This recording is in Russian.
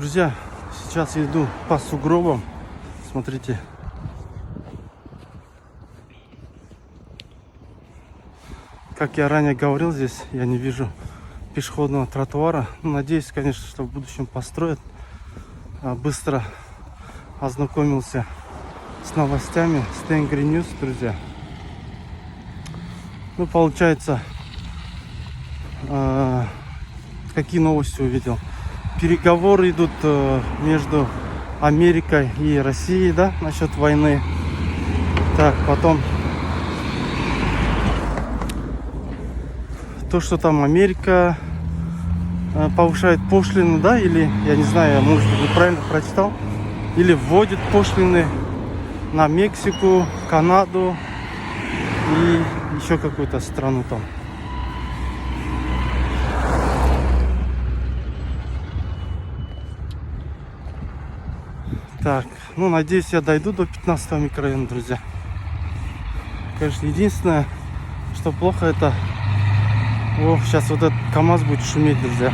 Друзья, сейчас иду по сугробам. Смотрите. Как я ранее говорил, здесь я не вижу пешеходного тротуара. Надеюсь, конечно, что в будущем построят. Быстро ознакомился с новостями с Тенгри Ньюс, друзья. Ну, получается, какие новости увидел? Переговоры идут между Америкой и Россией, да, насчет войны. Так, потом то, что там Америка повышает пошлины, да, или, я не знаю, может быть, неправильно прочитал, или вводит пошлины на Мексику, Канаду и еще какую-то страну там. Так, ну, надеюсь, я дойду до 15-го микрорайона, друзья. Конечно, единственное, что плохо, это... О, сейчас вот этот КамАЗ будет шуметь, друзья.